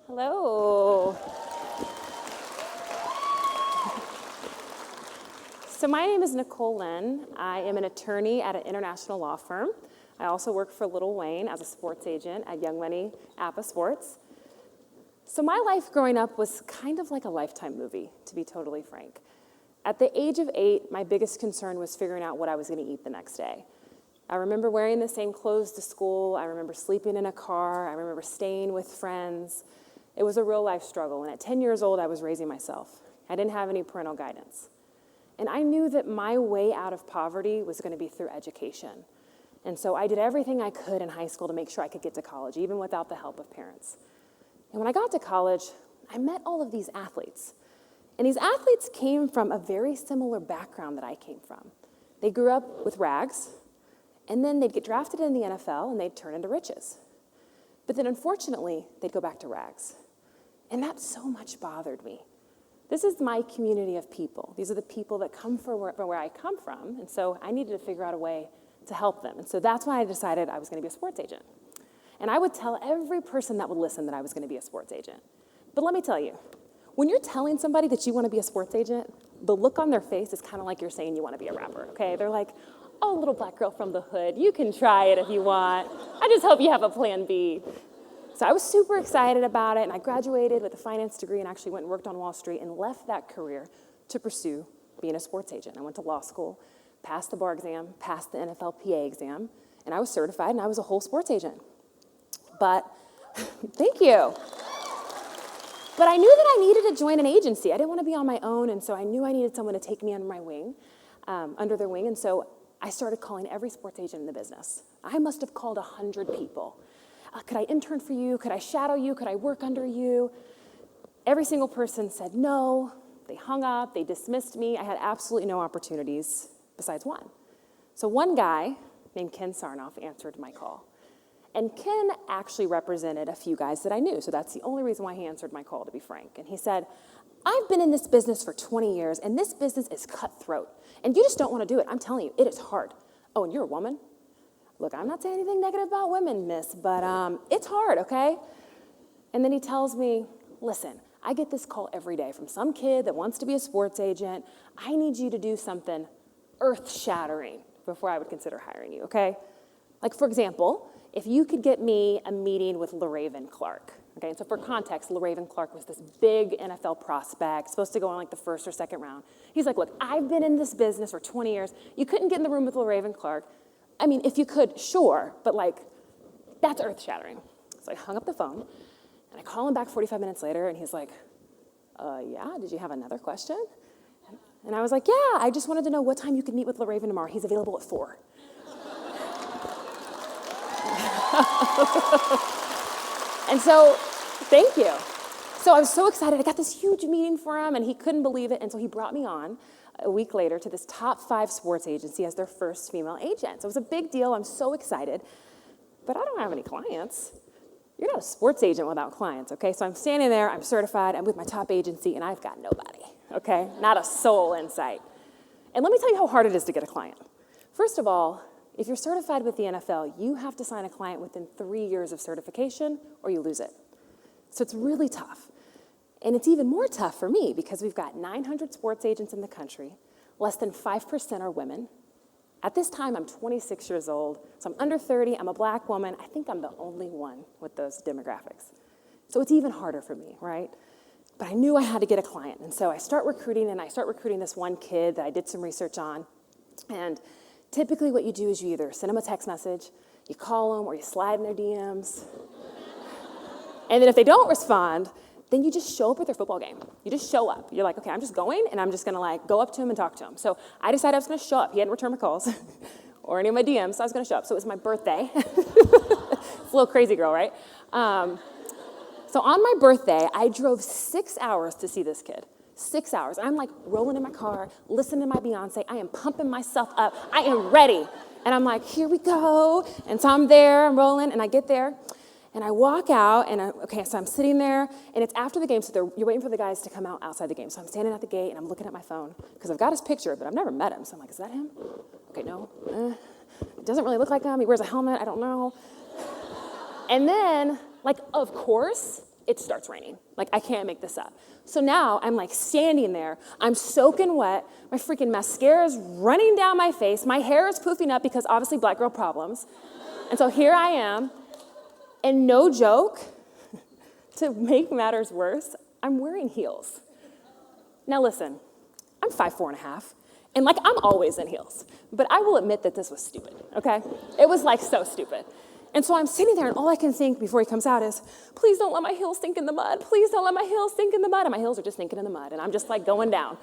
Hello. So my name is Nicole Lynn. I am an attorney at an international law firm. I also work for Lil Wayne as a sports agent at Young Money Appa Sports. So my life growing up was kind of like a Lifetime movie, to be totally frank. At the age of 8, my biggest concern was figuring out what I was going to eat the next day. I remember wearing the same clothes to school. I remember sleeping in a car. I remember staying with friends. It was a real life struggle, and at 10 years old, I was raising myself. I didn't have any parental guidance. And I knew that my way out of poverty was going to be through education. And so I did everything I could in high school to make sure I could get to college, even without the help of parents. And when I got to college, I met all of these athletes. And these athletes came from a very similar background that I came from. They grew up with rags, and then they'd get drafted in the NFL, and they'd turn into riches. But then, unfortunately, they'd go back to rags. And that so much bothered me. This is my community of people. These are the people that come from where I come from, and so I needed to figure out a way to help them. And so that's why I decided I was going to be a sports agent. And I would tell every person that would listen that I was going to be a sports agent. But let me tell you, when you're telling somebody that you want to be a sports agent, the look on their face is kind of like you're saying you want to be a rapper, okay? They're like, oh, little black girl from the hood, you can try it if you want. I just hope you have a plan B. So I was super excited about it, and I graduated with a finance degree and actually went and worked on Wall Street and left that career to pursue being a sports agent. I went to law school, passed the bar exam, passed the NFLPA exam, and I was certified, and I was a whole sports agent. But, thank you. But I knew that I needed to join an agency. I didn't want to be on my own, and so I knew I needed someone to take me under my wing, under their wing, and so I started calling every sports agent in the business. I must have called 100 people. Could I intern for you? Could I shadow you? Could I work under you? Every single person said no. They hung up. They dismissed me. I had absolutely no opportunities besides one. So one guy named Ken Sarnoff answered my call. And Ken actually represented a few guys that I knew, so that's the only reason why he answered my call, to be frank. And he said, I've been in this business for 20 years, and this business is cutthroat. And you just don't want to do it. I'm telling you, it is hard. Oh, and you're a woman? Look, I'm not saying anything negative about women, miss, but it's hard, okay? And then he tells me, listen, I get this call every day from some kid that wants to be a sports agent. I need you to do something earth-shattering before I would consider hiring you, okay? Like, for example, if you could get me a meeting with LaRaven Clark, okay? And so for context, LaRaven Clark was this big NFL prospect, supposed to go on like the first or second round. He's like, look, I've been in this business for 20 years. You couldn't get in the room with LaRaven Clark. I mean, if you could, sure, but like, that's earth-shattering. So I hung up the phone, and I call him back 45 minutes later, and he's like, yeah, did you have another question? And I was like, yeah, I just wanted to know what time you could meet with LaRaven tomorrow. He's available at 4. And so, thank you. So I was so excited. I got this huge meeting for him, and he couldn't believe it, and so he brought me on a week later to this top 5 sports agency as their first female agent. So it was a big deal. I'm so excited. But I don't have any clients. You're not a sports agent without clients, okay? So I'm standing there. I'm certified. I'm with my top agency, and I've got nobody, okay? Not a soul in sight. And let me tell you how hard it is to get a client. First of all, if you're certified with the NFL, you have to sign a client within 3 years of certification, or you lose it. So it's really tough. And it's even more tough for me because we've got 900 sports agents in the country. Less than 5% are women. At this time, I'm 26 years old, so I'm under 30. I'm a black woman. I think I'm the only one with those demographics. So it's even harder for me, right? But I knew I had to get a client. And so I start recruiting, and I start recruiting this one kid that I did some research on. And typically what you do is you either send them a text message, you call them, or you slide in their DMs. And then if they don't respond, then you just show up at their football game. You just show up. You're like, okay, I'm just going, and I'm just going to like go up to him and talk to him. So I decided I was going to show up. He hadn't returned my calls or any of my DMs, so I was going to show up. So it was my birthday. It's a little crazy girl, right? So on my birthday, I drove 6 hours to see this kid. 6 hours. I'm like rolling in my car, listening to my Beyonce. I am pumping myself up. I am ready. And I'm like, here we go. And so I'm there, I'm rolling, and I get there. And I walk out, and so I'm sitting there, and it's after the game, so you're waiting for the guys to come out outside the game. So I'm standing at the gate, and I'm looking at my phone, because I've got his picture, but I've never met him. So I'm like, is that him? Okay, no. It doesn't really look like him. He wears a helmet. I don't know. And then, like, of course, it starts raining. Like, I can't make this up. So now I'm like standing there, I'm soaking wet, my freaking mascara is running down my face, my hair is poofing up because obviously black girl problems. And so here I am, and no joke, to make matters worse, I'm wearing heels. Now listen, I'm 5'4.5", and like I'm always in heels, but I will admit that this was stupid, okay? It was like so stupid. And so I'm sitting there, and all I can think before he comes out is, please don't let my heels sink in the mud. Please don't let my heels sink in the mud. And my heels are just sinking in the mud, and I'm just like going down.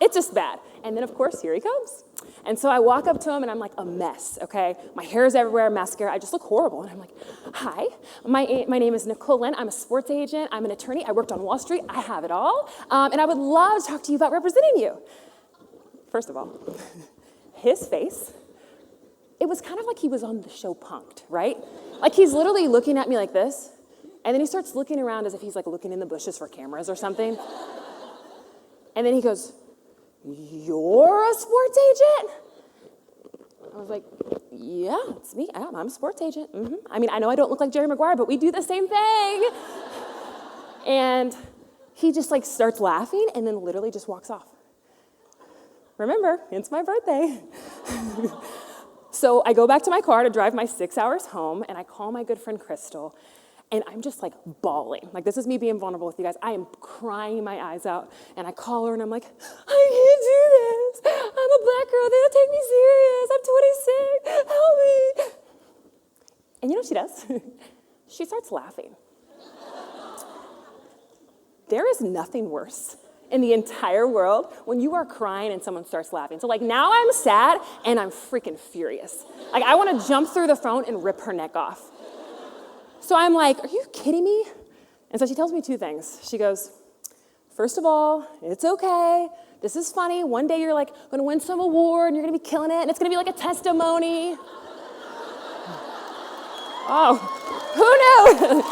It's just bad. And then, of course, here he comes. And so I walk up to him, and I'm like a mess, okay? My hair is everywhere, mascara. I just look horrible. And I'm like, hi, my name is Nicole Lynn. I'm a sports agent. I'm an attorney. I worked on Wall Street. I have it all. And I would love to talk to you about representing you. First of all, his face, it was kind of like he was on the show Punk'd, right? Like he's literally looking at me like this, and then he starts looking around as if he's like looking in the bushes for cameras or something. And then he goes, you're a sports agent? I was like, yeah, it's me. I'm a sports agent. I mean, I know I don't look like Jerry Maguire, but we do the same thing. And he just like starts laughing and then literally just walks off. Remember, it's my birthday. So I go back to my car to drive my 6 hours home, and I call my good friend Crystal, and I'm just like bawling. Like, this is me being vulnerable with you guys. I am crying my eyes out, and I call her, and I'm like, I can't do this. I'm a black girl. They don't take me serious. I'm 26. Help me. And you know what she does? She starts laughing. There is nothing worse in the entire world when you are crying and someone starts laughing. So like now I'm sad and I'm freaking furious. Like I want to jump through the phone and rip her neck off. So I'm like, are you kidding me? And so she tells me two things. She goes, first of all, it's okay. This is funny. One day you're like going to win some award and you're going to be killing it and it's going to be like a testimony. Oh, who knew?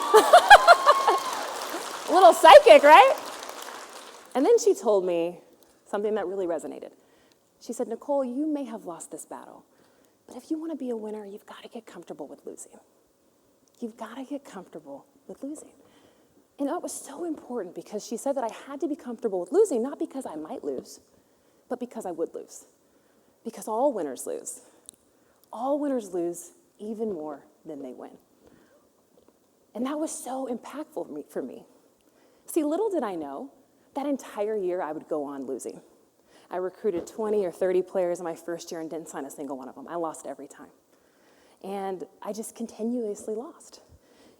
A little psychic, right? And then she told me something that really resonated. She said, Nicole, you may have lost this battle, but if you want to be a winner, you've got to get comfortable with losing. You've got to get comfortable with losing. And that was so important because she said that I had to be comfortable with losing, not because I might lose, but because I would lose. Because all winners lose. All winners lose even more than they win. And that was so impactful for me. See, little did I know, that entire year, I would go on losing. I recruited 20 or 30 players in my first year and didn't sign a single one of them. I lost every time. And I just continuously lost.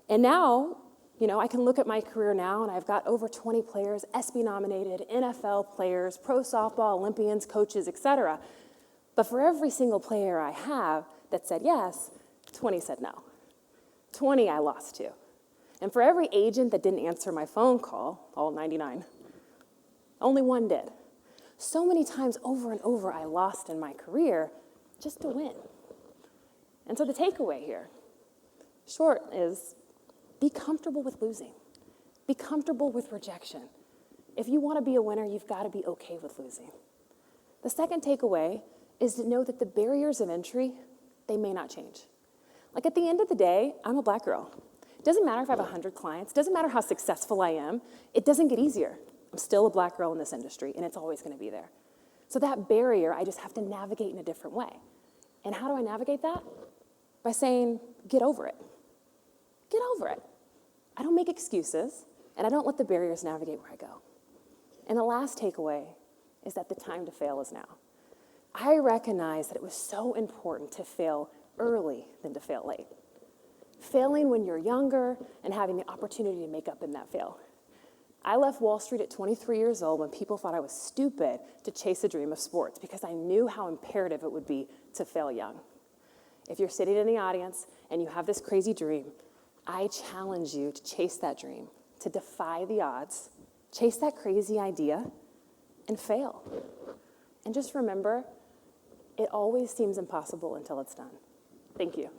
And now, you know, I can look at my career now, and I've got over 20 players, ESPY nominated, NFL players, pro softball, Olympians, coaches, etc. But for every single player I have that said yes, 20 said no. 20 I lost to. And for every agent that didn't answer my phone call, all 99, only one did. So many times over and over I lost in my career just to win. And so the takeaway here, short, is be comfortable with losing. Be comfortable with rejection. If you want to be a winner, you've got to be okay with losing. The second takeaway is to know that the barriers of entry, they may not change. Like at the end of the day, I'm a black girl. It doesn't matter if I have 100 clients. It doesn't matter how successful I am. It doesn't get easier. I'm still a black girl in this industry, and it's always going to be there. So that barrier, I just have to navigate in a different way. And how do I navigate that? By saying, get over it. Get over it. I don't make excuses, and I don't let the barriers navigate where I go. And the last takeaway is that the time to fail is now. I recognize that it was so important to fail early than to fail late. Failing when you're younger and having the opportunity to make up in that fail. I left Wall Street at 23 years old when people thought I was stupid to chase a dream of sports because I knew how imperative it would be to fail young. If you're sitting in the audience and you have this crazy dream, I challenge you to chase that dream, to defy the odds, chase that crazy idea, and fail. And just remember, it always seems impossible until it's done. Thank you.